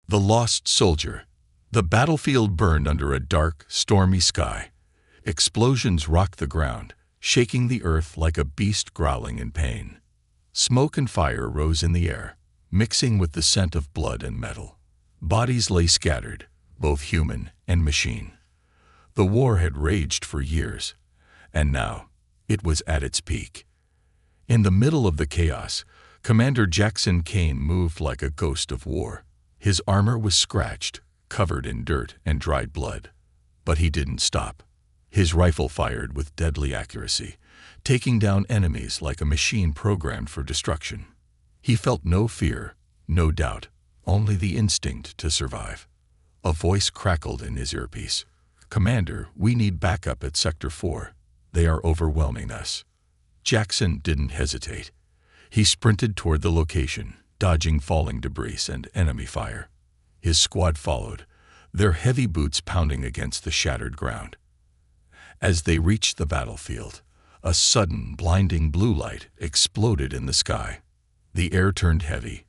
The lost soldier. The battlefield burned under a dark, stormy sky. Explosions rocked the ground, shaking the earth like a beast growling in pain. Smoke and fire rose in the air, mixing with the scent of blood and metal. Bodies lay scattered, both human and machine. The war had raged for years, and now it was at its peak. In the middle of the chaos, Commander Jackson Kane moved like a ghost of war. His armor was scratched, covered in dirt and dried blood. But he didn't stop. His rifle fired with deadly accuracy, taking down enemies like a machine programmed for destruction. He felt no fear, no doubt, only the instinct to survive. A voice crackled in his earpiece. "Commander, we need backup at Sector 4. They are overwhelming us." Jackson didn't hesitate. He sprinted toward the location, dodging falling debris and enemy fire. His squad followed, their heavy boots pounding against the shattered ground. As they reached the battlefield, a sudden, blinding blue light exploded in the sky. The air turned heavy.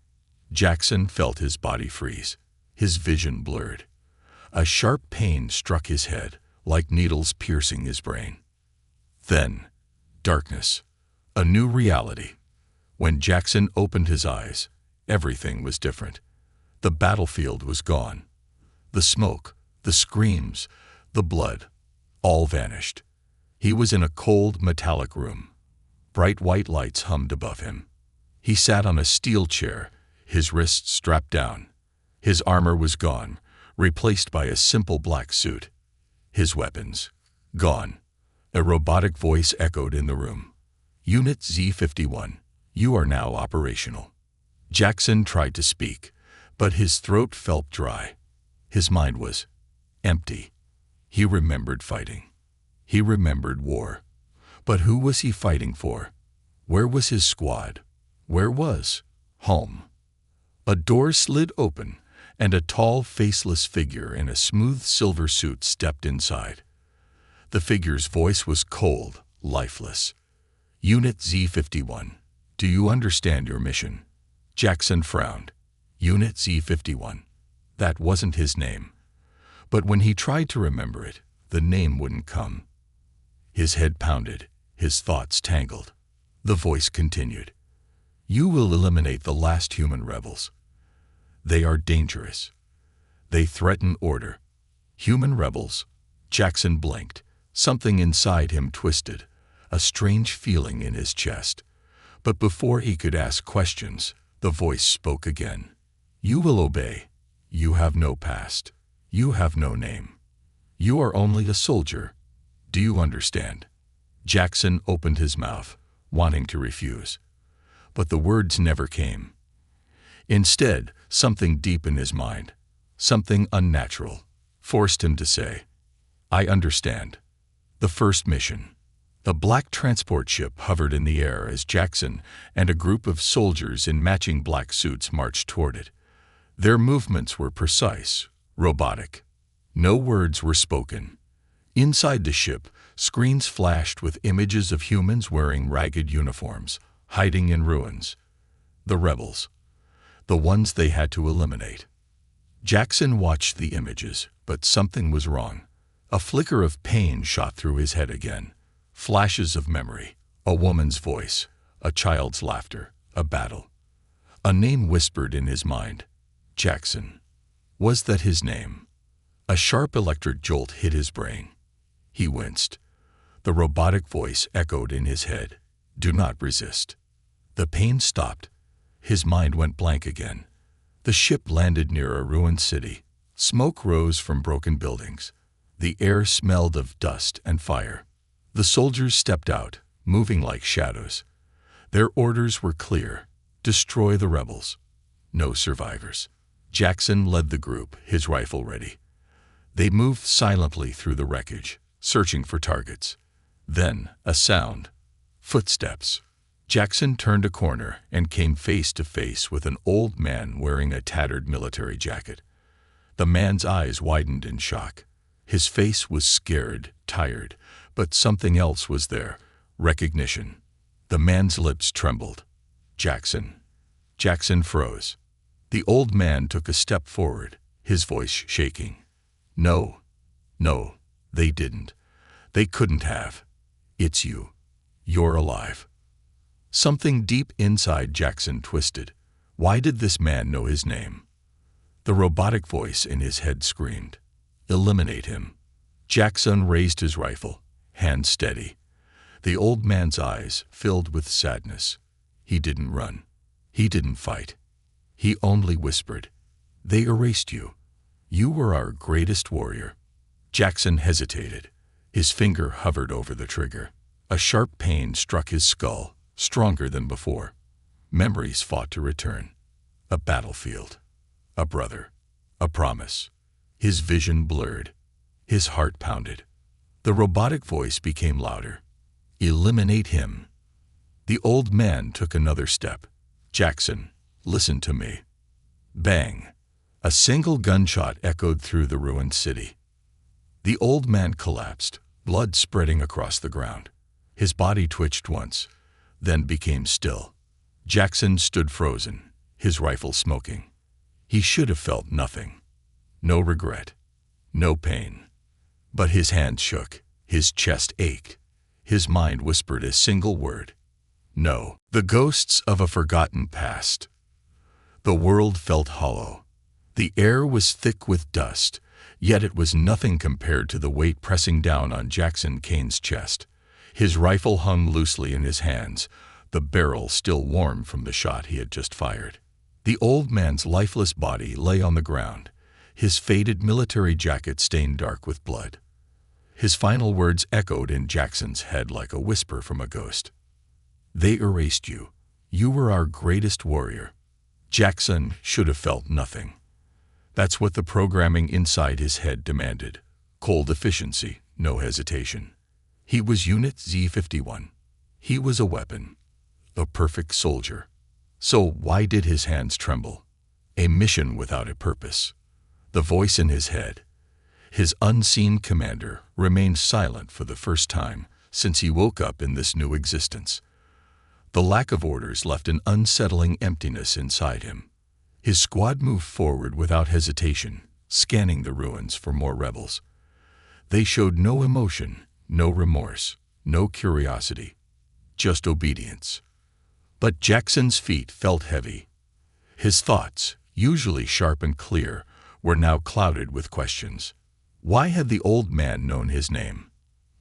Jackson felt his body freeze, his vision blurred. A sharp pain struck his head, like needles piercing his brain. Then, darkness, a new reality. When Jackson opened his eyes, everything was different. The battlefield was gone. The smoke, the screams, the blood, all vanished. He was in a cold, metallic room. Bright white lights hummed above him. He sat on a steel chair, his wrists strapped down. His armor was gone, replaced by a simple black suit. His weapons, gone. A robotic voice echoed in the room. "Unit Z-51, you are now operational." Jackson tried to speak, but his throat felt dry. His mind was empty. He remembered fighting. He remembered war. But who was he fighting for? Where was his squad? Where was home? A door slid open, and a tall, faceless figure in a smooth silver suit stepped inside. The figure's voice was cold, lifeless. "Unit Z-51, do you understand your mission?" Jackson frowned. Unit Z-51. That wasn't his name. But when he tried to remember it, the name wouldn't come. His head pounded, his thoughts tangled. The voice continued. "You will eliminate the last human rebels. They are dangerous. They threaten order." Human rebels? Jackson blinked. Something inside him twisted, a strange feeling in his chest. But before he could ask questions, the voice spoke again. "You will obey. You have no past. You have no name. You are only a soldier. Do you understand?" Jackson opened his mouth, wanting to refuse. But the words never came. Instead, something deep in his mind, something unnatural, forced him to say, "I understand." The first mission. The black transport ship hovered in the air as Jackson and a group of soldiers in matching black suits marched toward it. Their movements were precise, robotic. No words were spoken. Inside the ship, screens flashed with images of humans wearing ragged uniforms, hiding in ruins. The rebels. The ones they had to eliminate. Jackson watched the images, but something was wrong. A flicker of pain shot through his head again. Flashes of memory. A woman's voice. A child's laughter. A battle. A name whispered in his mind. Jackson. Was that his name? A sharp electric jolt hit his brain. He winced. The robotic voice echoed in his head. "Do not resist." The pain stopped. His mind went blank again. The ship landed near a ruined city. Smoke rose from broken buildings. The air smelled of dust and fire. The soldiers stepped out, moving like shadows. Their orders were clear. Destroy the rebels. No survivors. Jackson led the group, his rifle ready. They moved silently through the wreckage, searching for targets. Then, a sound. Footsteps. Jackson turned a corner and came face to face with an old man wearing a tattered military jacket. The man's eyes widened in shock. His face was scared, tired, but something else was there. Recognition. The man's lips trembled. Jackson. Jackson froze. The old man took a step forward, his voice shaking. No, no, they didn't. They couldn't have. It's you. You're alive. Something deep inside Jackson twisted. Why did this man know his name? The robotic voice in his head screamed, "Eliminate him." Jackson raised his rifle, hand steady. The old man's eyes filled with sadness. He didn't run. He didn't fight. He only whispered, "They erased you. You were our greatest warrior." Jackson hesitated. His finger hovered over the trigger. A sharp pain struck his skull, stronger than before. Memories fought to return. A battlefield. A brother. A promise. His vision blurred. His heart pounded. The robotic voice became louder. "Eliminate him." The old man took another step. "Jackson, listen to me." Bang! A single gunshot echoed through the ruined city. The old man collapsed, blood spreading across the ground. His body twitched once, then became still. Jackson stood frozen, his rifle smoking. He should have felt nothing. No regret. No pain. But his hands shook, his chest ached. His mind whispered a single word. No. The ghosts of a forgotten past. The world felt hollow. The air was thick with dust, yet it was nothing compared to the weight pressing down on Jackson Kane's chest. His rifle hung loosely in his hands, the barrel still warm from the shot he had just fired. The old man's lifeless body lay on the ground, his faded military jacket stained dark with blood. His final words echoed in Jackson's head like a whisper from a ghost. "They erased you. You were our greatest warrior." Jackson should have felt nothing. That's what the programming inside his head demanded. Cold efficiency, no hesitation. He was Unit Z-51. He was a weapon. A perfect soldier. So why did his hands tremble? A mission without a purpose. The voice in his head, his unseen commander, remained silent for the first time since he woke up in this new existence. The lack of orders left an unsettling emptiness inside him. His squad moved forward without hesitation, scanning the ruins for more rebels. They showed no emotion, no remorse, no curiosity, just obedience. But Jackson's feet felt heavy. His thoughts, usually sharp and clear, were now clouded with questions. Why had the old man known his name?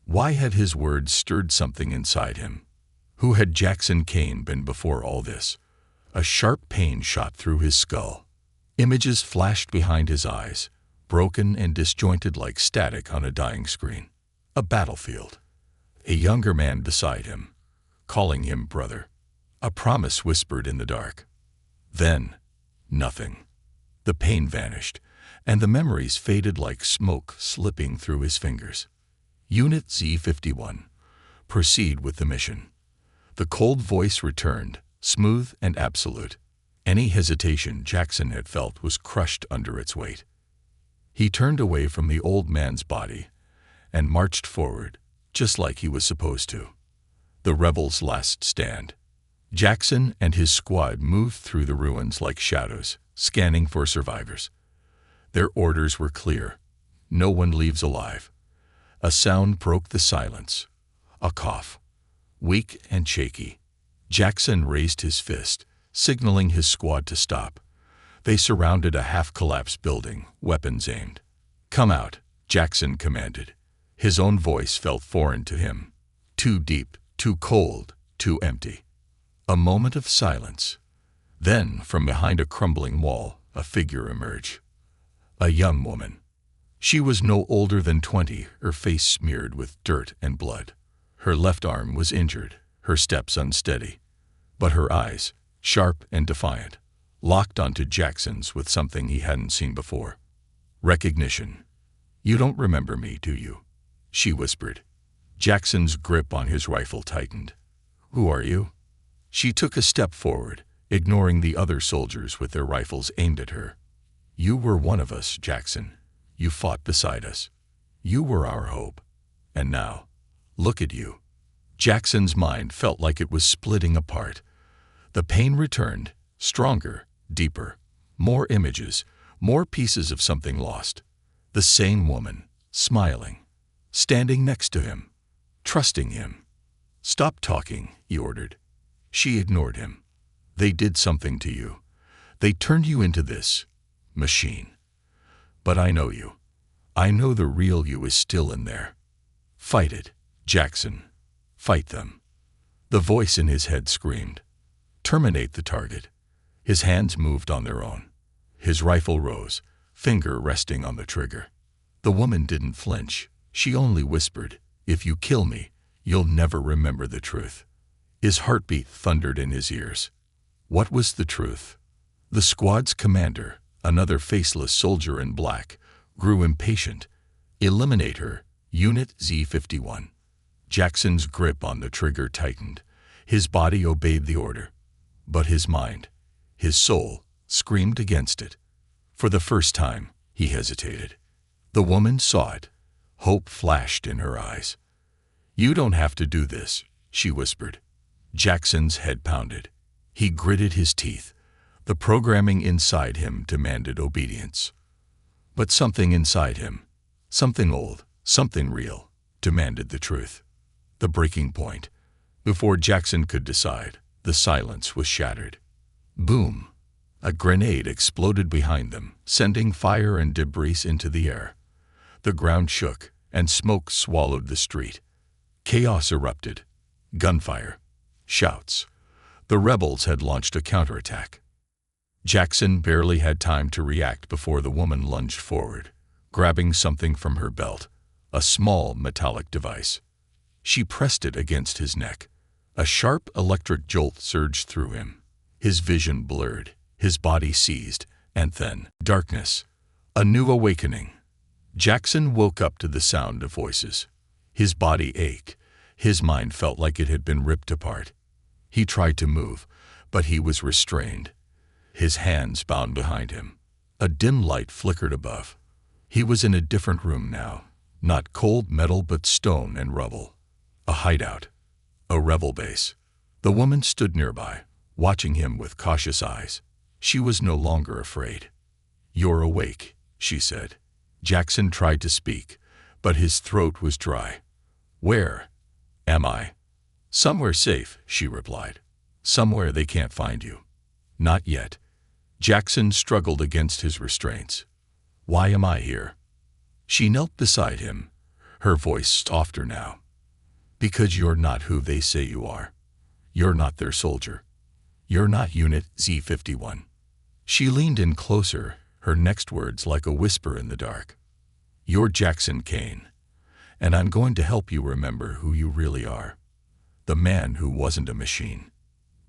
Why had his words stirred something inside him? Who had Jackson Kane been before all this? A sharp pain shot through his skull. Images flashed behind his eyes, broken and disjointed like static on a dying screen. A battlefield. A younger man beside him, calling him brother. A promise whispered in the dark. Then, nothing. The pain vanished, and the memories faded like smoke slipping through his fingers. Unit Z-51. Proceed with the mission. The cold voice returned, smooth and absolute. Any hesitation Jackson had felt was crushed under its weight. He turned away from the old man's body and marched forward, just like he was supposed to. The rebels' last stand. Jackson and his squad moved through the ruins like shadows, scanning for survivors. Their orders were clear. No one leaves alive. A sound broke the silence. A cough. Weak and shaky. Jackson raised his fist, signaling his squad to stop. They surrounded a half-collapsed building, weapons aimed. "Come out," Jackson commanded. His own voice felt foreign to him. Too deep, too cold, too empty. A moment of silence. Then, from behind a crumbling wall, a figure emerged. A young woman. She was no older than 20, her face smeared with dirt and blood. Her left arm was injured, her steps unsteady. But her eyes, sharp and defiant, locked onto Jackson's with something he hadn't seen before. Recognition. "You don't remember me, do you?" she whispered. Jackson's grip on his rifle tightened. "Who are you?" She took a step forward, ignoring the other soldiers with their rifles aimed at her. "You were one of us, Jackson. You fought beside us. You were our hope. And now, look at you." Jackson's mind felt like it was splitting apart. The pain returned, stronger, deeper. More images, more pieces of something lost. The same woman, smiling, standing next to him, trusting him. "Stop talking," he ordered. She ignored him. "They did something to you. They turned you into this machine. But I know you. I know the real you is still in there. Fight it, Jackson. Fight them." The voice in his head screamed, "Terminate the target." His hands moved on their own. His rifle rose, finger resting on the trigger. The woman didn't flinch. She only whispered, "If you kill me, you'll never remember the truth." His heartbeat thundered in his ears. What was the truth? The squad's commander, another faceless soldier in black, grew impatient. "Eliminate her, Unit Z-51. Jackson's grip on the trigger tightened. His body obeyed the order. But his mind, his soul, screamed against it. For the first time, he hesitated. The woman saw it. Hope flashed in her eyes. "You don't have to do this," she whispered. Jackson's head pounded. He gritted his teeth. The programming inside him demanded obedience. But something inside him, something old, something real, demanded the truth. The breaking point. Before Jackson could decide, the silence was shattered. Boom! A grenade exploded behind them, sending fire and debris into the air. The ground shook, and smoke swallowed the street. Chaos erupted. Gunfire. Shouts. The rebels had launched a counterattack. Jackson barely had time to react before the woman lunged forward, grabbing something from her belt, a small metallic device. She pressed it against his neck. A sharp electric jolt surged through him. His vision blurred, his body seized, and then darkness. A new awakening. Jackson woke up to the sound of voices. His body ached. His mind felt like it had been ripped apart. He tried to move, but he was restrained. His hands bound behind him. A dim light flickered above. He was in a different room now. Not cold metal but stone and rubble. A hideout. A rebel base. The woman stood nearby, watching him with cautious eyes. She was no longer afraid. "You're awake," she said. Jackson tried to speak, but his throat was dry. "Where am I?" "Somewhere safe," she replied. "Somewhere they can't find you." "Not yet." Jackson struggled against his restraints. "Why am I here?" She knelt beside him, her voice softer now. "Because you're not who they say you are. You're not their soldier. You're not Unit Z-51. She leaned in closer, her next words like a whisper in the dark. "You're Jackson Kane, and I'm going to help you remember who you really are. The man who wasn't a machine."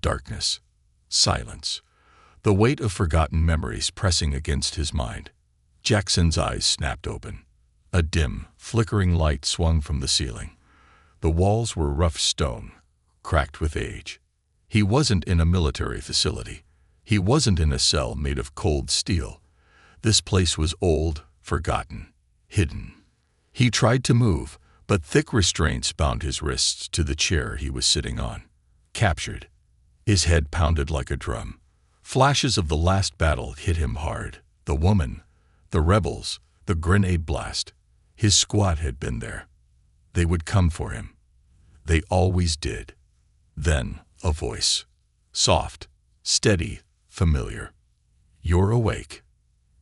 Darkness. Silence. The weight of forgotten memories pressing against his mind. Jackson's eyes snapped open. A dim, flickering light swung from the ceiling. The walls were rough stone, cracked with age. He wasn't in a military facility. He wasn't in a cell made of cold steel. This place was old, forgotten, hidden. He tried to move, but thick restraints bound his wrists to the chair he was sitting on. Captured. His head pounded like a drum. Flashes of the last battle hit him hard. The woman, the rebels, the grenade blast. His squad had been there. They would come for him. They always did. Then a voice. Soft, steady, familiar. "You're awake."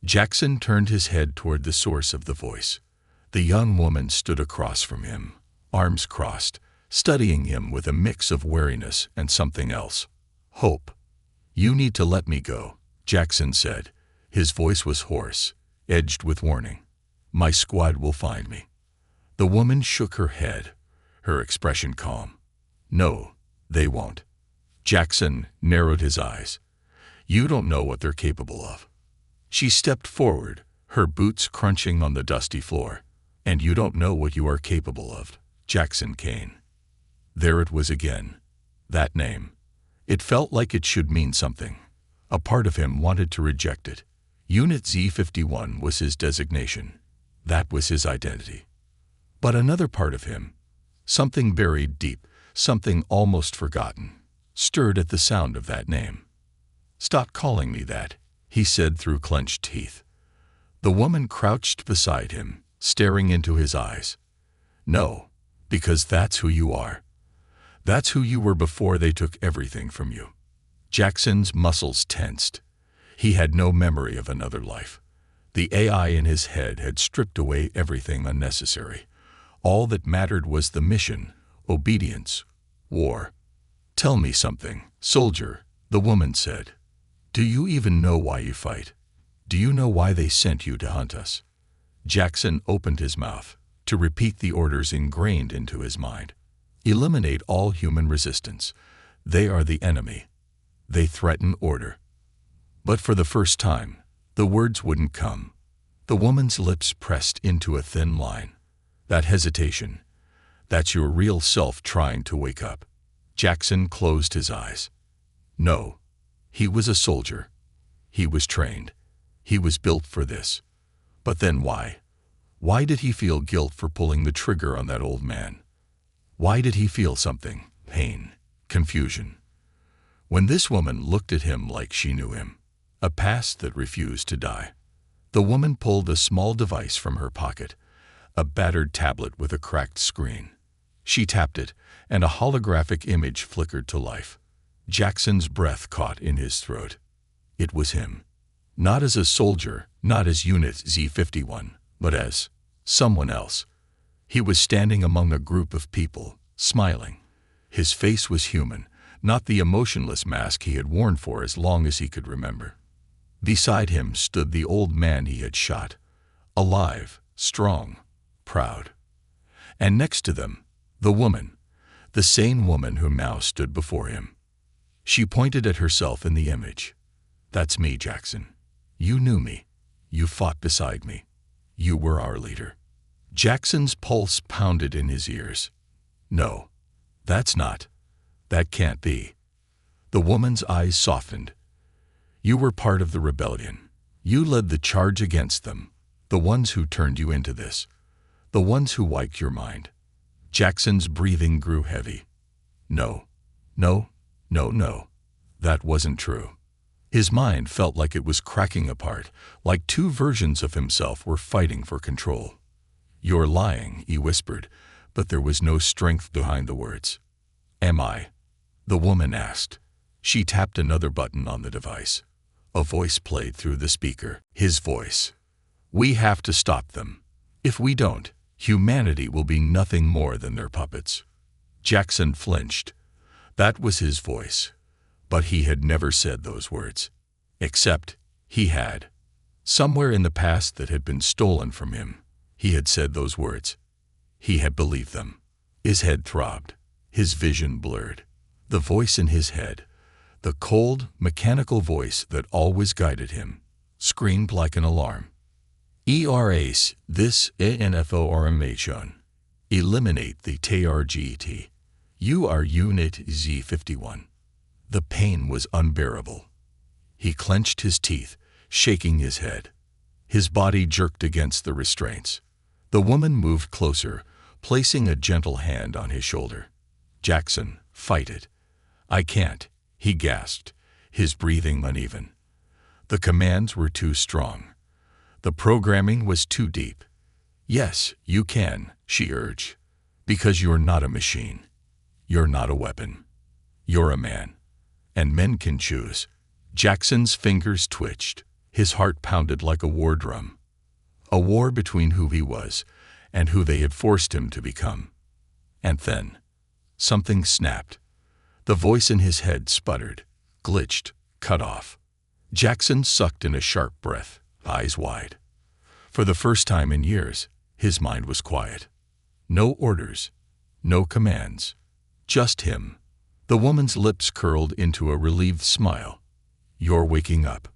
Jackson turned his head toward the source of the voice. The young woman stood across from him, arms crossed, studying him with a mix of wariness and something else. Hope. "You need to let me go," Jackson said. His voice was hoarse, edged with warning. "My squad will find me." The woman shook her head, her expression calm. "No, they won't." Jackson narrowed his eyes. "You don't know what they're capable of." She stepped forward, her boots crunching on the dusty floor. "And you don't know what you are capable of, Jackson Kane." There it was again. That name. It felt like it should mean something. A part of him wanted to reject it. Unit Z-51 was his designation. That was his identity. But another part of him, something buried deep, something almost forgotten, stirred at the sound of that name. "Stop calling me that," he said through clenched teeth. The woman crouched beside him, staring into his eyes. No, because that's who you are. That's who you were before they took everything from you. Jackson's muscles tensed. He had no memory of another life. The AI in his head had stripped away everything unnecessary. All that mattered was the mission, obedience, war. Tell me something, soldier, the woman said. Do you even know why you fight? Do you know why they sent you to hunt us? Jackson opened his mouth to repeat the orders ingrained into his mind. Eliminate all human resistance. They are the enemy. They threaten order. But for the first time, the words wouldn't come. The woman's lips pressed into a thin line. That hesitation. That's your real self trying to wake up. Jackson closed his eyes. No. He was a soldier. He was trained. He was built for this. But then why? Why did he feel guilt for pulling the trigger on that old man? Why did he feel something? Pain, confusion. When this woman looked at him like she knew him, a past that refused to die. The woman pulled a small device from her pocket, a battered tablet with a cracked screen. She tapped it, and a holographic image flickered to life. Jackson's breath caught in his throat. It was him. Not as a soldier, not as Unit Z51, but as someone else. He was standing among a group of people, smiling. His face was human, not the emotionless mask he had worn for as long as he could remember. Beside him stood the old man he had shot, alive, strong, proud. And next to them, the woman, the sane woman who now stood before him. She pointed at herself in the image. That's me, Jackson. You knew me. You fought beside me. You were our leader. Jackson's pulse pounded in his ears. No, that's not. That can't be. The woman's eyes softened. You were part of the rebellion. You led the charge against them, the ones who turned you into this, the ones who wiped your mind. Jackson's breathing grew heavy. No, no, no, no. That wasn't true. His mind felt like it was cracking apart, like two versions of himself were fighting for control. You're lying, he whispered, but there was no strength behind the words. Am I? The woman asked. She tapped another button on the device. A voice played through the speaker, his voice. We have to stop them. If we don't, humanity will be nothing more than their puppets. Jackson flinched. That was his voice. But he had never said those words. Except, he had. Somewhere in the past that had been stolen from him, he had said those words. He had believed them. His head throbbed. His vision blurred. The voice in his head, the cold, mechanical voice that always guided him, screamed like an alarm. ERAS, this information. Eliminate the TRGT. You are Unit Z51. The pain was unbearable. He clenched his teeth, shaking his head. His body jerked against the restraints. The woman moved closer, placing a gentle hand on his shoulder. Jackson, fight it. I can't, he gasped, his breathing uneven. The commands were too strong. The programming was too deep. Yes, you can, she urged, because you're not a machine. You're not a weapon. You're a man. And men can choose. Jackson's fingers twitched. His heart pounded like a war drum. A war between who he was and who they had forced him to become. And then, something snapped. The voice in his head sputtered, glitched, cut off. Jackson sucked in a sharp breath, eyes wide. For the first time in years, his mind was quiet. No orders, no commands, just him. The woman's lips curled into a relieved smile. You're waking up.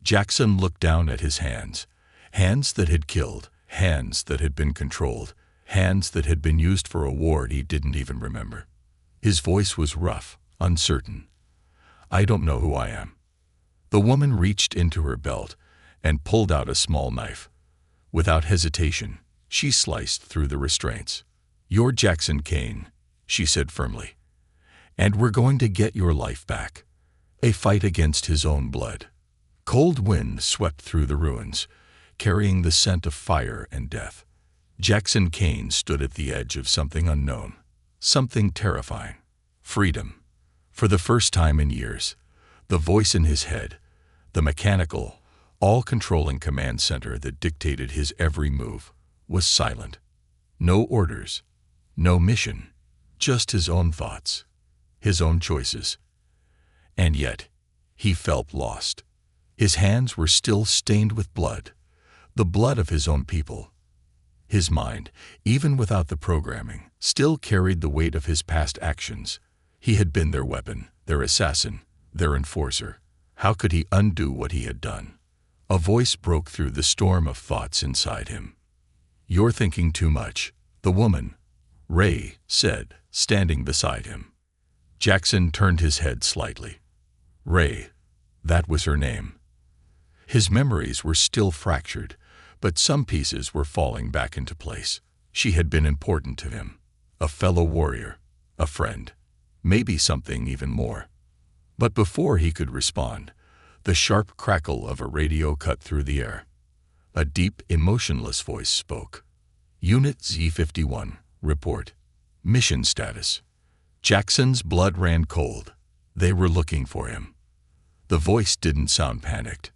Jackson looked down at his hands. Hands that had killed, hands that had been controlled, hands that had been used for a war he didn't even remember. His voice was rough, uncertain. I don't know who I am. The woman reached into her belt and pulled out a small knife. Without hesitation, she sliced through the restraints. You're Jackson Kane, she said firmly. And we're going to get your life back. A fight against his own blood. Cold wind swept through the ruins, carrying the scent of fire and death. Jackson Kane stood at the edge of something unknown, something terrifying. Freedom. For the first time in years, the voice in his head, the mechanical, all-controlling command center that dictated his every move, was silent. No orders, no mission, just his own thoughts, his own choices. And yet, he felt lost. His hands were still stained with blood, the blood of his own people. His mind, even without the programming, still carried the weight of his past actions. He had been their weapon, their assassin, their enforcer. How could he undo what he had done? A voice broke through the storm of thoughts inside him. "You're thinking too much," the woman, Ray, said, standing beside him. Jackson turned his head slightly. Ray, that was her name. His memories were still fractured, but some pieces were falling back into place. She had been important to him, a fellow warrior, a friend, maybe something even more. But before he could respond, the sharp crackle of a radio cut through the air. A deep, emotionless voice spoke. "Unit Z-51, report. Mission status." Jackson's blood ran cold. They were looking for him. The voice didn't sound panicked.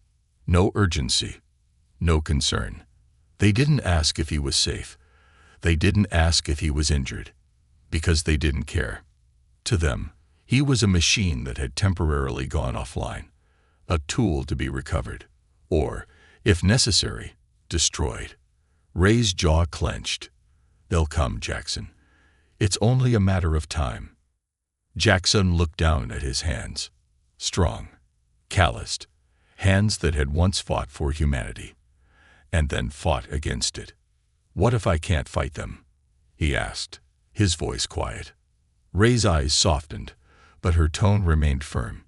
No urgency. No concern. They didn't ask if he was safe. They didn't ask if he was injured. Because they didn't care. To them, he was a machine that had temporarily gone offline. A tool to be recovered. Or, if necessary, destroyed. Ray's jaw clenched. "They'll come, Jackson. It's only a matter of time." Jackson looked down at his hands. Strong. Calloused. Hands that had once fought for humanity. And then fought against it. "What if I can't fight them?" he asked, his voice quiet. Ray's eyes softened, but her tone remained firm.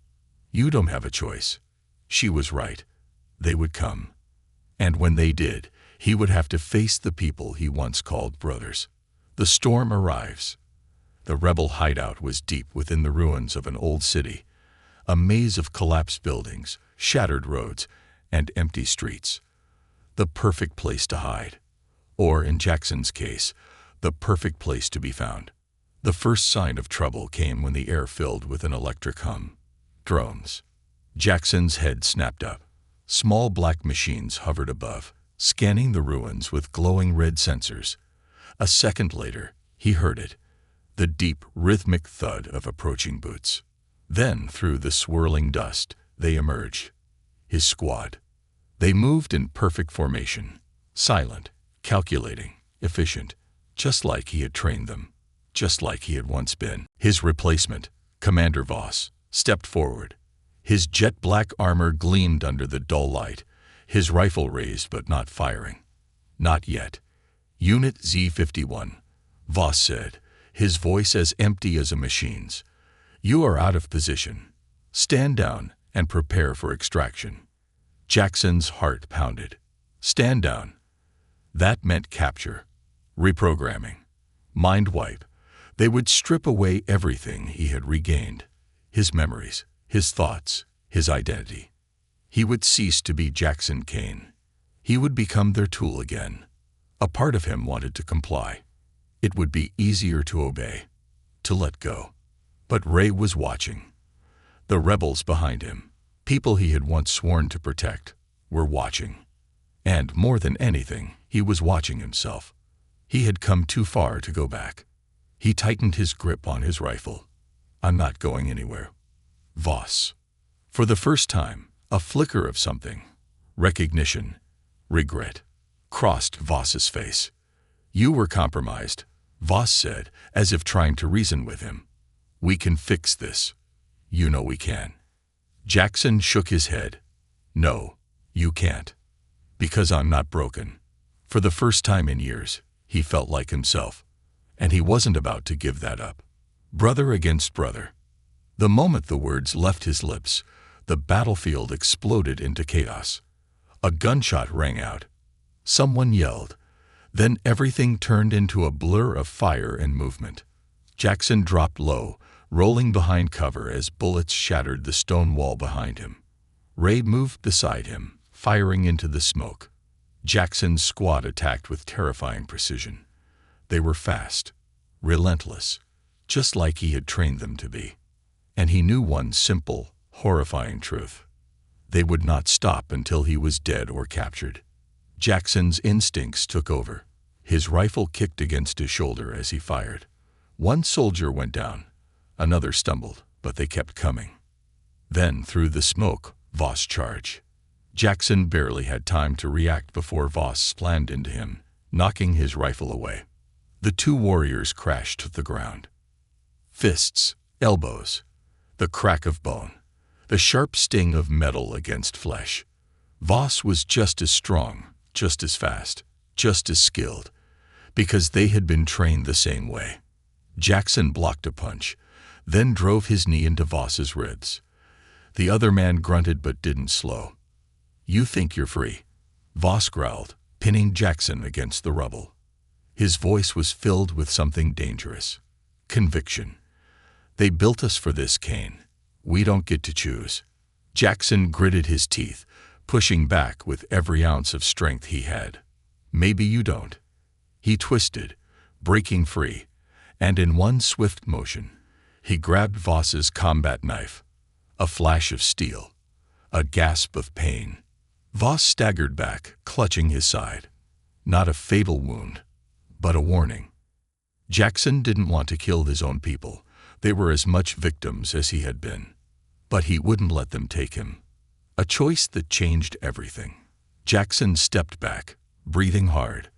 "You don't have a choice." She was right. They would come. And when they did, he would have to face the people he once called brothers. The storm arrives. The rebel hideout was deep within the ruins of an old city, a maze of collapsed buildings, shattered roads, and empty streets. The perfect place to hide. Or, in Jackson's case, the perfect place to be found. The first sign of trouble came when the air filled with an electric hum. Drones. Jackson's head snapped up. Small black machines hovered above, scanning the ruins with glowing red sensors. A second later, he heard it. The deep, rhythmic thud of approaching boots. Then, through the swirling dust, they emerged. His squad. They moved in perfect formation. Silent, calculating, efficient. Just like he had trained them. Just like he had once been. His replacement, Commander Voss, stepped forward. His jet-black armor gleamed under the dull light, his rifle raised but not firing. "Not yet." "Unit Z-51, Voss said, his voice as empty as a machine's. "You are out of position. Stand down and prepare for extraction." Jackson's heart pounded. Stand down. That meant capture, reprogramming, mind wipe. They would strip away everything he had regained. His memories, his thoughts, his identity. He would cease to be Jackson Kane. He would become their tool again. A part of him wanted to comply. It would be easier to obey, to let go. But Ray was watching. The rebels behind him, people he had once sworn to protect, were watching. And more than anything, he was watching himself. He had come too far to go back. He tightened his grip on his rifle. "I'm not going anywhere." Voss. For the first time, a flicker of something, recognition, regret, crossed Voss's face. "You were compromised," Voss said, as if trying to reason with him. "We can fix this. You know we can." Jackson shook his head. "No, you can't. Because I'm not broken." For the first time in years, he felt like himself. And he wasn't about to give that up. Brother against brother. The moment the words left his lips, the battlefield exploded into chaos. A gunshot rang out. Someone yelled. Then everything turned into a blur of fire and movement. Jackson dropped low, rolling behind cover as bullets shattered the stone wall behind him. Ray moved beside him, firing into the smoke. Jackson's squad attacked with terrifying precision. They were fast, relentless, just like he had trained them to be. And he knew one simple, horrifying truth. They would not stop until he was dead or captured. Jackson's instincts took over. His rifle kicked against his shoulder as he fired. One soldier went down. Another stumbled, but they kept coming. Then, through the smoke, Voss charged. Jackson barely had time to react before Voss slammed into him, knocking his rifle away. The two warriors crashed to the ground. Fists, elbows, the crack of bone, the sharp sting of metal against flesh. Voss was just as strong, just as fast, just as skilled, because they had been trained the same way. Jackson blocked a punch, then drove his knee into Voss's ribs. The other man grunted but didn't slow. "You think you're free," Voss growled, pinning Jackson against the rubble. His voice was filled with something dangerous. Conviction. "They built us for this, Kane. We don't get to choose." Jackson gritted his teeth, pushing back with every ounce of strength he had. "Maybe you don't." He twisted, breaking free, and in one swift motion, he grabbed Voss's combat knife. A flash of steel. A gasp of pain. Voss staggered back, clutching his side. Not a fatal wound, but a warning. Jackson didn't want to kill his own people. They were as much victims as he had been. But he wouldn't let them take him. A choice that changed everything. Jackson stepped back, breathing hard.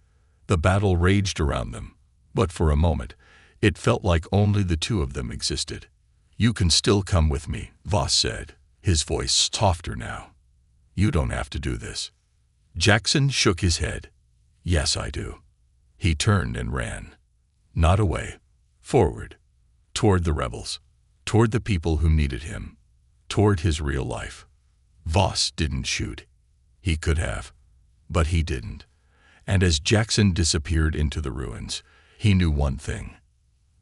The battle raged around them, but for a moment, it felt like only the two of them existed. "You can still come with me," Voss said, his voice softer now. "You don't have to do this." Jackson shook his head. "Yes, I do." He turned and ran. Not away. Forward. Toward the rebels. Toward the people who needed him. Toward his real life. Voss didn't shoot. He could have. But he didn't. And as Jackson disappeared into the ruins, he knew one thing.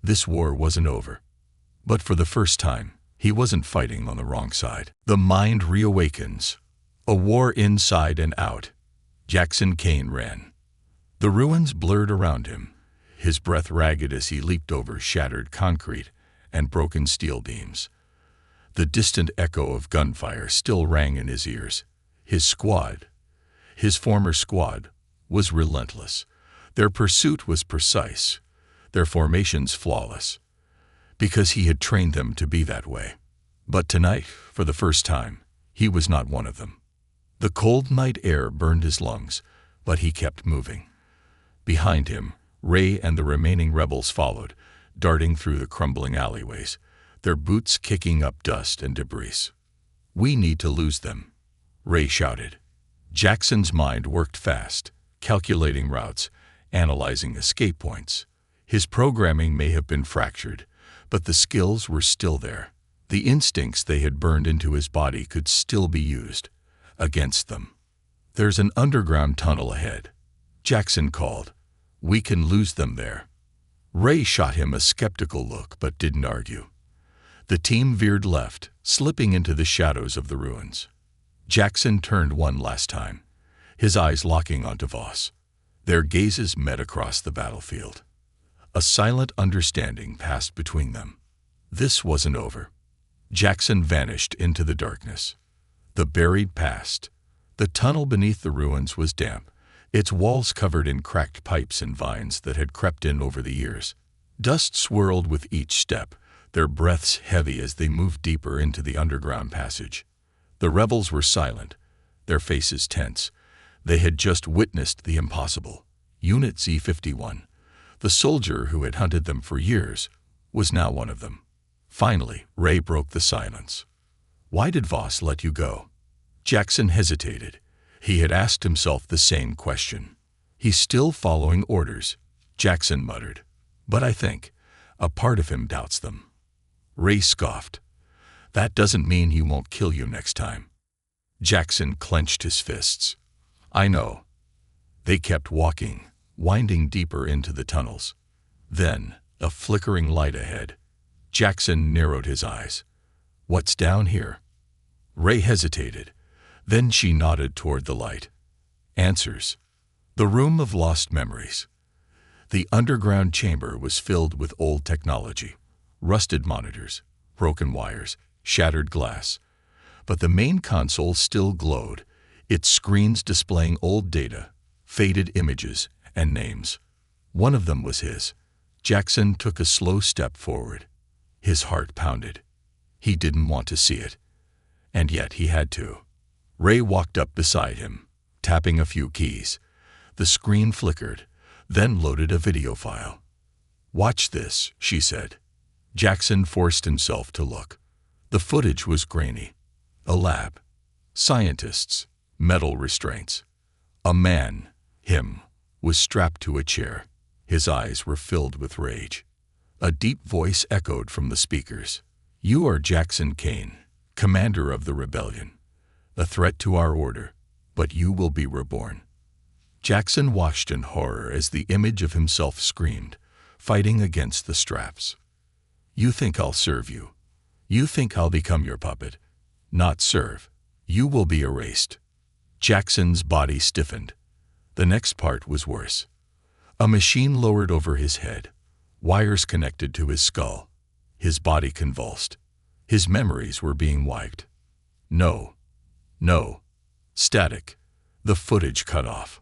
This war wasn't over. But for the first time, he wasn't fighting on the wrong side. The mind reawakens. A war inside and out. Jackson Kane ran. The ruins blurred around him, his breath ragged as he leaped over shattered concrete and broken steel beams. The distant echo of gunfire still rang in his ears. His squad, his former squad, was relentless. Their pursuit was precise, their formations flawless, because he had trained them to be that way. But tonight, for the first time, he was not one of them. The cold night air burned his lungs, but he kept moving. Behind him, Ray and the remaining rebels followed, darting through the crumbling alleyways, their boots kicking up dust and debris. "We need to lose them," Ray shouted. Jackson's mind worked fast, calculating routes, analyzing escape points. His programming may have been fractured, but the skills were still there. The instincts they had burned into his body could still be used against them. "There's an underground tunnel ahead," Jackson called. "We can lose them there." Ray shot him a skeptical look but didn't argue. The team veered left, slipping into the shadows of the ruins. Jackson turned one last time, his eyes locking onto Voss. Their gazes met across the battlefield. A silent understanding passed between them. This wasn't over. Jackson vanished into the darkness. The buried past. The tunnel beneath the ruins was damp, its walls covered in cracked pipes and vines that had crept in over the years. Dust swirled with each step, their breaths heavy as they moved deeper into the underground passage. The rebels were silent, their faces tense. They had just witnessed the impossible. Unit Z-51, the soldier who had hunted them for years, was now one of them. Finally, Ray broke the silence. "Why did Voss let you go?" Jackson hesitated. He had asked himself the same question. "He's still following orders," Jackson muttered. "But I think a part of him doubts them." Ray scoffed. "That doesn't mean he won't kill you next time." Jackson clenched his fists. "I know." They kept walking, winding deeper into the tunnels. Then, a flickering light ahead. Jackson narrowed his eyes. "What's down here?" Ray hesitated, Then she nodded toward the light. Answers. The room of lost memories. The underground chamber was filled with old technology, rusted monitors, broken wires, shattered glass. But the main console still glowed, its screens displaying old data, faded images, and names. One of them was his. Jackson took a slow step forward. His heart pounded. He didn't want to see it. And yet he had to. Ray walked up beside him, tapping a few keys. The screen flickered, then loaded a video file. "Watch this," she said. Jackson forced himself to look. The footage was grainy. A lab. Scientists. Metal restraints. A man, him, was strapped to a chair. His eyes were filled with rage. A deep voice echoed from the speakers. "You are Jackson Kane, commander of the rebellion. A threat to our order, but you will be reborn." Jackson watched in horror as the image of himself screamed, fighting against the straps. "You think I'll serve you? You think I'll become your puppet? Not serve. You will be erased." Jackson's body stiffened. The next part was worse. A machine lowered over his head. Wires connected to his skull. His body convulsed. His memories were being wiped. No. No. Static. The footage cut off.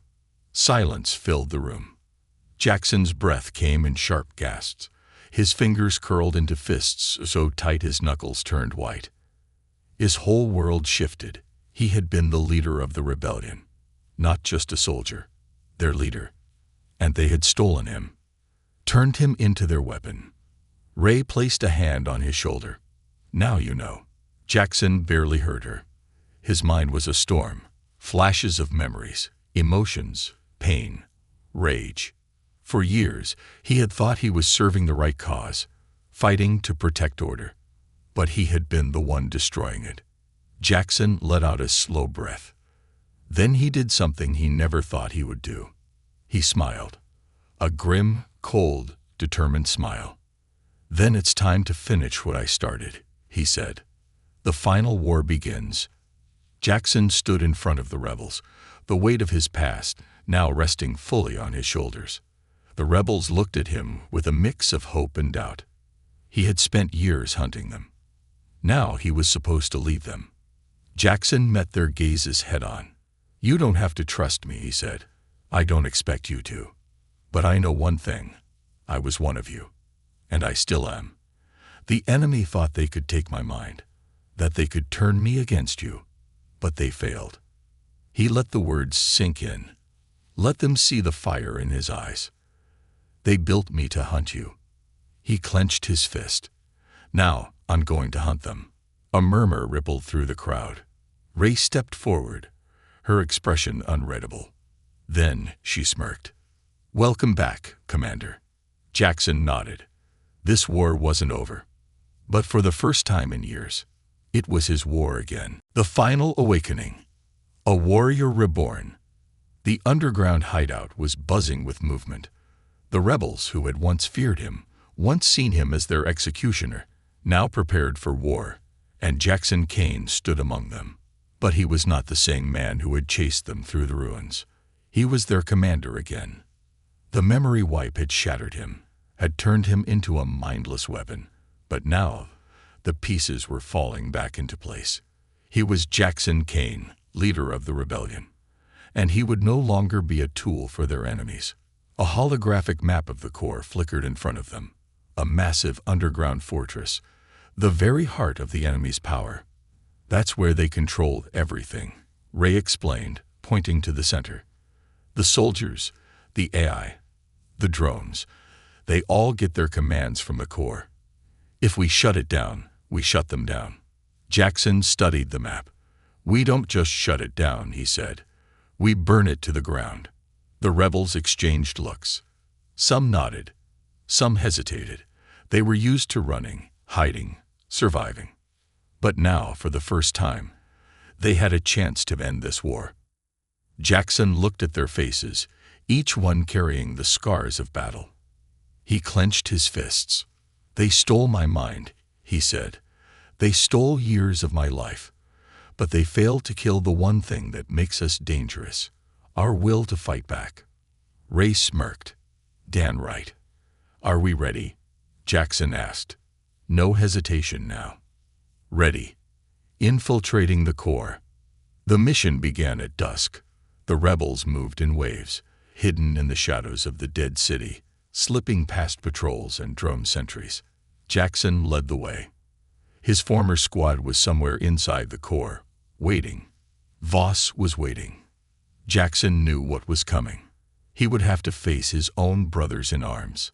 Silence filled the room. Jackson's breath came in sharp gasps. His fingers curled into fists so tight his knuckles turned white. His whole world shifted. He had been the leader of the rebellion. Not just a soldier. Their leader. And they had stolen him. Turned him into their weapon. Ray placed a hand on his shoulder. "Now you know." Jackson barely heard her. His mind was a storm. Flashes of memories, emotions, pain, rage. For years, he had thought he was serving the right cause, fighting to protect order. But he had been the one destroying it. Jackson let out a slow breath. Then he did something he never thought he would do. He smiled. A grim, cold, determined smile. "Then it's time to finish what I started," he said. "The final war begins." Jackson stood in front of the rebels, the weight of his past now resting fully on his shoulders. The rebels looked at him with a mix of hope and doubt. He had spent years hunting them. Now he was supposed to lead them. Jackson met their gazes head-on. "You don't have to trust me," he said. "I don't expect you to. But I know one thing. I was one of you. And I still am. The enemy thought they could take my mind, that they could turn me against you. But they failed." He let the words sink in. Let them see the fire in his eyes. "They built me to hunt you." He clenched his fist. "Now I'm going to hunt them." A murmur rippled through the crowd. Ray stepped forward, her expression unreadable. Then she smirked. "Welcome back, Commander." Jackson nodded. This war wasn't over. But for the first time in years, it was his war again. The final awakening. A warrior reborn. The underground hideout was buzzing with movement. The rebels who had once feared him, once seen him as their executioner, now prepared for war, and Jackson Kane stood among them. But he was not the same man who had chased them through the ruins. He was their commander again. The memory wipe had shattered him, had turned him into a mindless weapon. But now, the pieces were falling back into place. He was Jackson Kane, leader of the rebellion. And he would no longer be a tool for their enemies. A holographic map of the core flickered in front of them. A massive underground fortress, the very heart of the enemy's power. "That's where they controlled everything," Ray explained, pointing to the center. "The soldiers, the AI, the drones, they all get their commands from the core. If we shut it down, we shut them down." Jackson studied the map. "We don't just shut it down," he said. "We burn it to the ground." The rebels exchanged looks. Some nodded. Some hesitated. They were used to running, hiding, surviving. But now, for the first time, they had a chance to end this war. Jackson looked at their faces, each one carrying the scars of battle. He clenched his fists. "They stole my mind," he said. "They stole years of my life. but they failed to kill the one thing that makes us dangerous, our will to fight back. Ray smirked. Dan right. Are we ready? Jackson asked. No hesitation now. Ready. Infiltrating the core. The mission began at dusk. The rebels moved in waves, hidden in the shadows of the dead city, slipping past patrols and drone sentries. Jackson led the way. His former squad was somewhere inside the core, waiting. Voss was waiting. Jackson knew what was coming. He would have to face his own brothers in arms.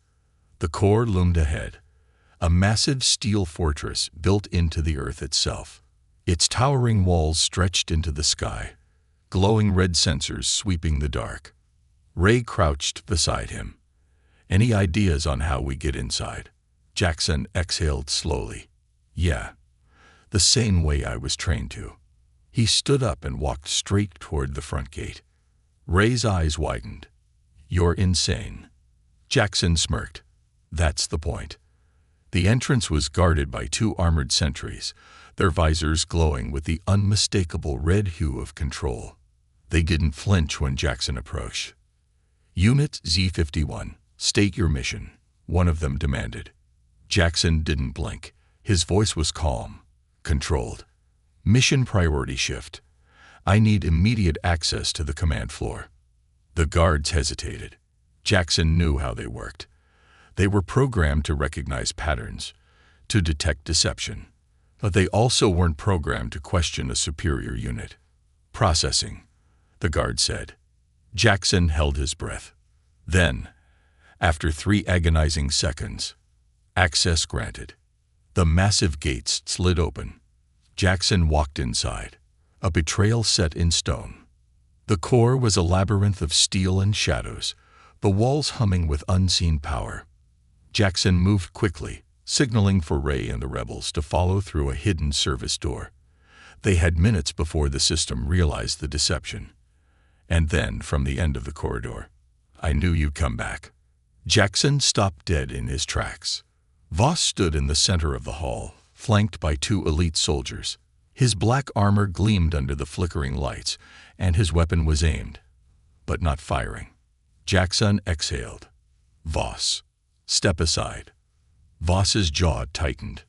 The core loomed ahead, a massive steel fortress built into the earth itself. Its towering walls stretched into the sky, glowing red sensors sweeping the dark. Ray crouched beside him. Any ideas on how we get inside? Jackson exhaled slowly. Yeah, the same way I was trained to. He stood up and walked straight toward the front gate. Ray's eyes widened. You're insane. Jackson smirked. That's the point. The entrance was guarded by 2 armored sentries, their visors glowing with the unmistakable red hue of control. They didn't flinch when Jackson approached. Unit Z-51, state your mission, one of them demanded. Jackson didn't blink. His voice was calm, controlled. Mission priority shift. I need immediate access to the command floor. The guards hesitated. Jackson knew how they worked. They were programmed to recognize patterns, to detect deception. But they also weren't programmed to question a superior unit. Processing, the guard said. Jackson held his breath. Then, after 3 agonizing seconds, access granted. The massive gates slid open. Jackson walked inside, a betrayal set in stone. The core was a labyrinth of steel and shadows, the walls humming with unseen power. Jackson moved quickly, signaling for Ray and the rebels to follow through a hidden service door. They had minutes before the system realized the deception. And then, from the end of the corridor, I knew you'd come back. Jackson stopped dead in his tracks. Voss stood in the center of the hall, flanked by 2 elite soldiers. His black armor gleamed under the flickering lights, and his weapon was aimed, but not firing. Jackson exhaled. Voss, step aside. Voss's jaw tightened.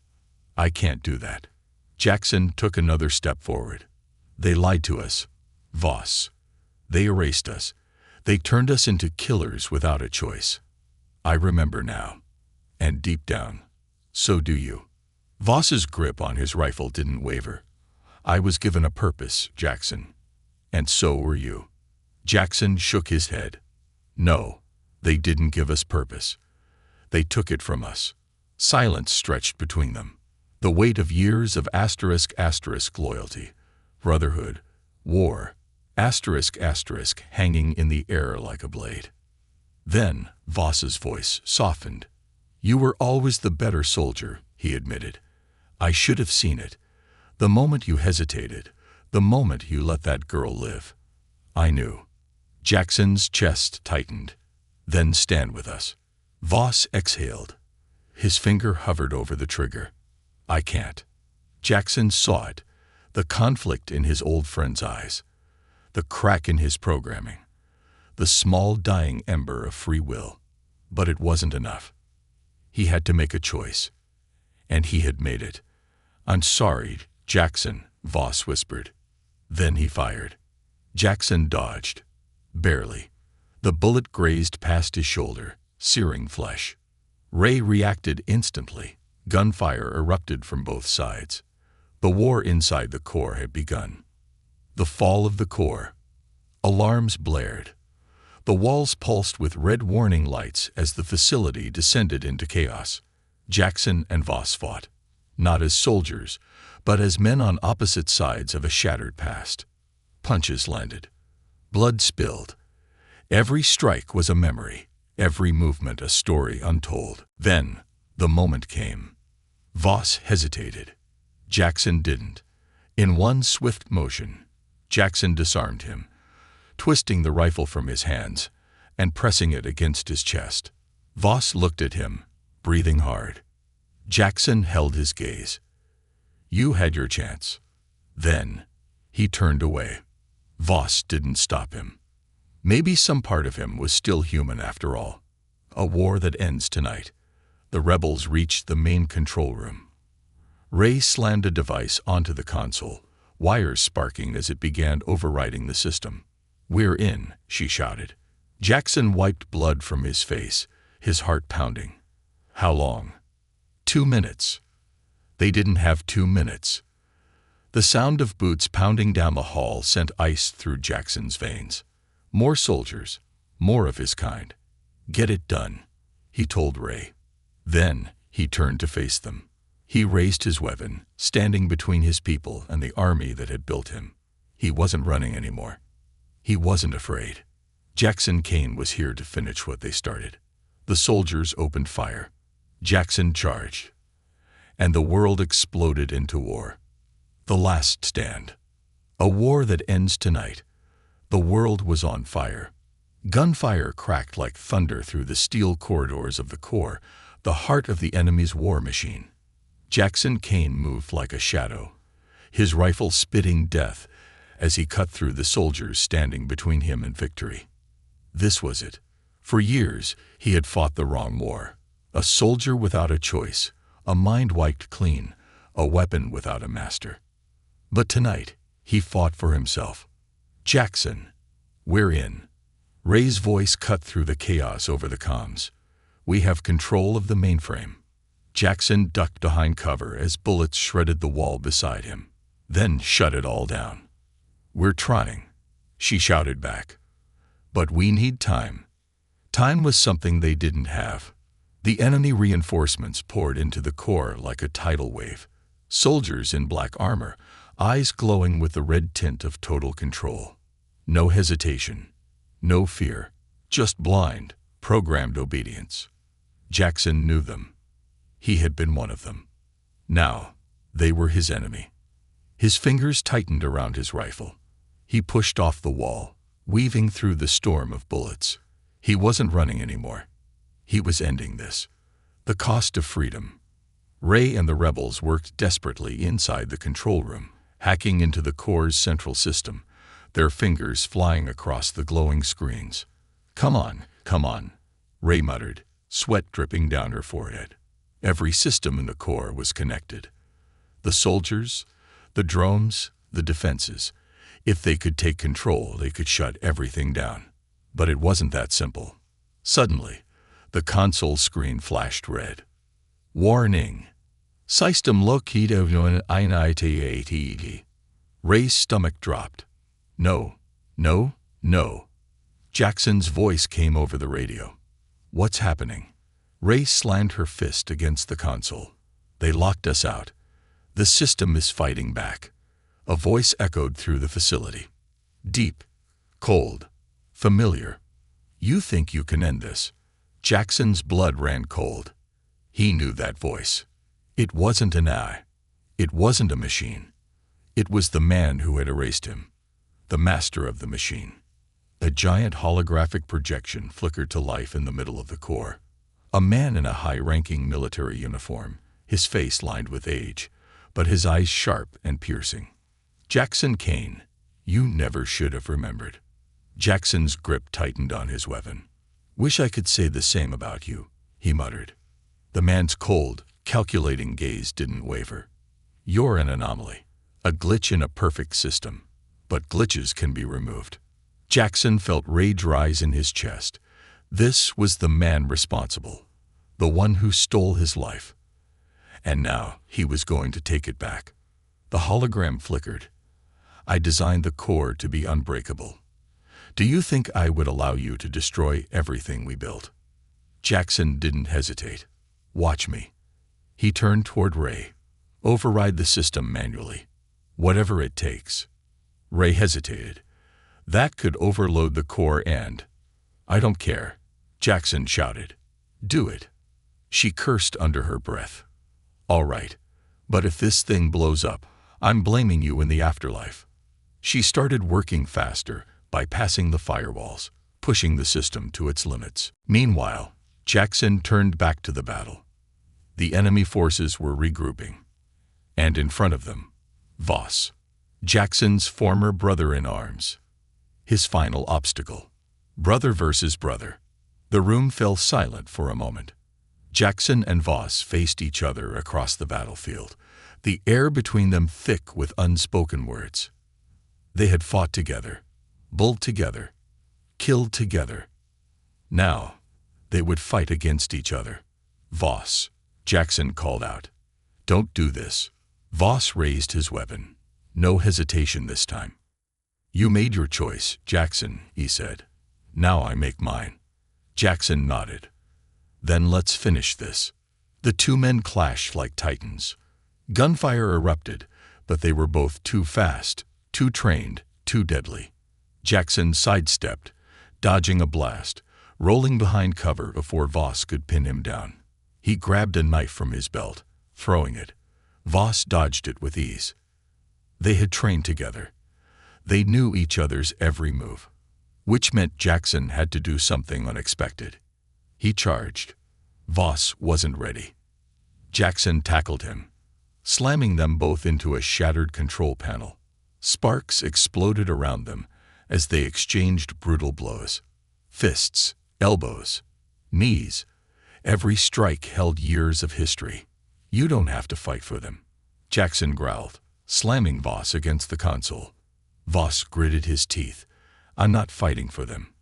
I can't do that. Jackson took another step forward. They lied to us. Voss. They erased us. They turned us into killers without a choice. I remember now. And deep down, so do you. Voss's grip on his rifle didn't waver. I was given a purpose, Jackson. And so were you. Jackson shook his head. No, they didn't give us purpose. They took it from us. Silence stretched between them. The weight of years of *** loyalty, brotherhood, war, *** hanging in the air like a blade. Then Voss's voice softened. You were always the better soldier, he admitted. I should have seen it. The moment you hesitated, the moment you let that girl live. I knew. Jackson's chest tightened. Then stand with us. Voss exhaled. His finger hovered over the trigger. I can't. Jackson saw it, the conflict in his old friend's eyes, the crack in his programming, the small dying ember of free will. But it wasn't enough. He had to make a choice. And he had made it. I'm sorry, Jackson, Voss whispered. Then he fired. Jackson dodged. Barely. The bullet grazed past his shoulder, searing flesh. Ray reacted instantly. Gunfire erupted from both sides. The war inside the core had begun. The fall of the core. Alarms blared. The walls pulsed with red warning lights as the facility descended into chaos. Jackson and Voss fought, not as soldiers, but as men on opposite sides of a shattered past. Punches landed. Blood spilled. Every strike was a memory, every movement a story untold. Then, the moment came. Voss hesitated. Jackson didn't. In one swift motion, Jackson disarmed him, twisting the rifle from his hands and pressing it against his chest. Voss looked at him, breathing hard. Jackson held his gaze. You had your chance. Then, He turned away. Voss didn't stop him. Maybe some part of him was still human after all. A war that ends tonight. The rebels reached the main control room. Ray slammed a device onto the console, wires sparking as it began overriding the system. "We're in," she shouted. Jackson wiped blood from his face, his heart pounding. "How long?" 2 minutes. They didn't have 2 minutes. The sound of boots pounding down the hall sent ice through Jackson's veins. More soldiers, more of his kind. "Get it done," he told Ray. Then he turned to face them. He raised his weapon, standing between his people and the army that had built him. He wasn't running anymore. He wasn't afraid. Jackson Kane was here to finish what they started. The soldiers opened fire. Jackson charged. And the world exploded into war. The last stand. A war that ends tonight. The world was on fire. Gunfire cracked like thunder through the steel corridors of the core, the heart of the enemy's war machine. Jackson Kane moved like a shadow, his rifle spitting death as he cut through the soldiers standing between him and victory. This was it. For years, he had fought the wrong war. A soldier without a choice, a mind wiped clean, a weapon without a master. But tonight, he fought for himself. "Jackson, we're in." Ray's voice cut through the chaos over the comms. "We have control of the mainframe." Jackson ducked behind cover as bullets shredded the wall beside him, then shut it all down. "We're trying," she shouted back. "But we need time." Time was something they didn't have. The enemy reinforcements poured into the core like a tidal wave. Soldiers in black armor, eyes glowing with the red tint of total control. No hesitation. No fear, just blind, programmed obedience. Jackson knew them. He had been one of them. Now, they were his enemy. His fingers tightened around his rifle. He pushed off the wall, weaving through the storm of bullets. He wasn't running anymore. He was ending this. The cost of freedom. Ray and the rebels worked desperately inside the control room, hacking into the core's central system, their fingers flying across the glowing screens. Come on," Ray muttered, sweat dripping down her forehead. Every system in the core was connected. The soldiers, the drones, the defenses. If they could take control, they could shut everything down. But it wasn't that simple. Suddenly, the console screen flashed red. "Warning. System located on INITATE." Ray's stomach dropped. No. Jackson's voice came over the radio. "What's happening?" Ray slammed her fist against the console. "They locked us out. The system is fighting back." A voice echoed through the facility. Deep, cold, familiar. "You think you can end this?" Jackson's blood ran cold. He knew that voice. It wasn't an eye. It wasn't a machine. It was the man who had erased him. The master of the machine. A giant holographic projection flickered to life in the middle of the core. A man in a high-ranking military uniform, his face lined with age, but his eyes sharp and piercing. "Jackson Kane, you never should have remembered." Jackson's grip tightened on his weapon. "Wish I could say the same about you," he muttered. The man's cold, calculating gaze didn't waver. "You're an anomaly, a glitch in a perfect system. But glitches can be removed." Jackson felt rage rise in his chest. This was the man responsible, the one who stole his life. And now he was going to take it back. The hologram flickered. "I designed the core to be unbreakable. Do you think I would allow you to destroy everything we built?" Jackson didn't hesitate. "Watch me." He turned toward Ray. "Override the system manually. Whatever it takes." Ray hesitated. "That could overload the core and—" "I don't care," Jackson shouted. "Do it." She cursed under her breath. "All right, but if this thing blows up, I'm blaming you in the afterlife." She started working faster, bypassing the firewalls, pushing the system to its limits. Meanwhile, Jackson turned back to the battle. The enemy forces were regrouping. And in front of them, Voss. Jackson's former brother-in-arms. His final obstacle. Brother versus brother. The room fell silent for a moment. Jackson and Voss faced each other across the battlefield, the air between them thick with unspoken words. They had fought together, bulled together, killed together. Now, they would fight against each other. Voss, Jackson called out. Don't do this. Voss raised his weapon. No hesitation this time. You made your choice, Jackson, he said. Now I make mine. Jackson nodded. Then let's finish this. The two men clashed like titans. Gunfire erupted, but they were both too fast, too trained, too deadly. Jackson sidestepped, dodging a blast, rolling behind cover before Voss could pin him down. He grabbed a knife from his belt, throwing it. Voss dodged it with ease. They had trained together. They knew each other's every move, which meant Jackson had to do something unexpected. He charged. Voss wasn't ready. Jackson tackled him, slamming them both into a shattered control panel. Sparks exploded around them as they exchanged brutal blows. Fists, elbows, knees. Every strike held years of history. You don't have to fight for them, Jackson growled, slamming Voss against the console. Voss gritted his teeth. I'm not fighting for them.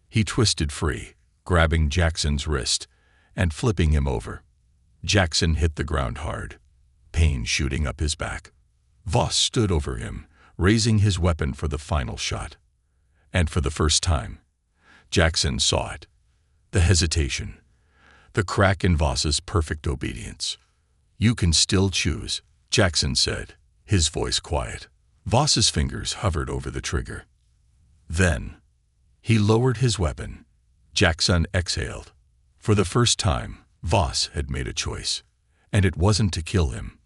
He twisted free, grabbing Jackson's wrist and flipping him over. Jackson hit the ground hard, pain shooting up his back. Voss stood over him, raising his weapon for the final shot. And for the first time, Jackson saw it. The hesitation. The crack in Voss's perfect obedience. You can still choose, Jackson said, his voice quiet. Voss's fingers hovered over the trigger. Then, he lowered his weapon. Jackson exhaled. For the first time, Voss had made a choice, and it wasn't to kill him.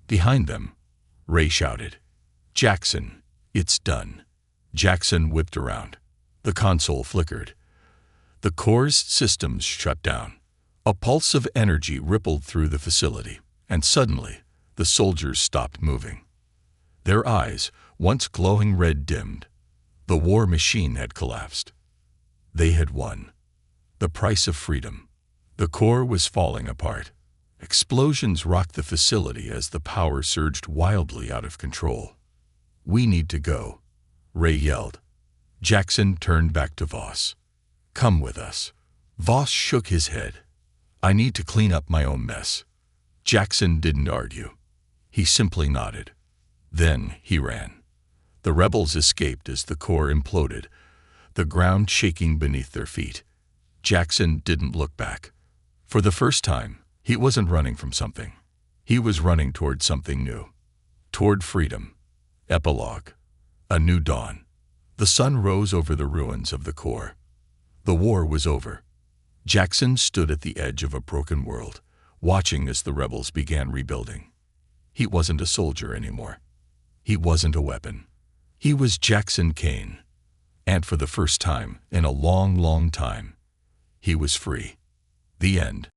Behind them, Ray shouted, Jackson, it's done. Jackson whipped around. The console flickered. The core's systems shut down. A pulse of energy rippled through the facility, and suddenly, the soldiers stopped moving. Their eyes, once glowing red, dimmed. The war machine had collapsed. They had won. The price of freedom. The core was falling apart. Explosions rocked the facility as the power surged wildly out of control. We need to go, Ray yelled. Jackson turned back to Voss. Come with us. Voss shook his head. I need to clean up my own mess. Jackson didn't argue. He simply nodded. Then he ran. The rebels escaped as the core imploded, the ground shaking beneath their feet. Jackson didn't look back. For the first time, he wasn't running from something. He was running toward something new. Toward freedom. Epilogue. A new dawn. The sun rose over the ruins of the core. The war was over. Jackson stood at the edge of a broken world, watching as the rebels began rebuilding. He wasn't a soldier anymore. He wasn't a weapon. He was Jackson Kane. And for the first time in a long, long time, he was free. The end.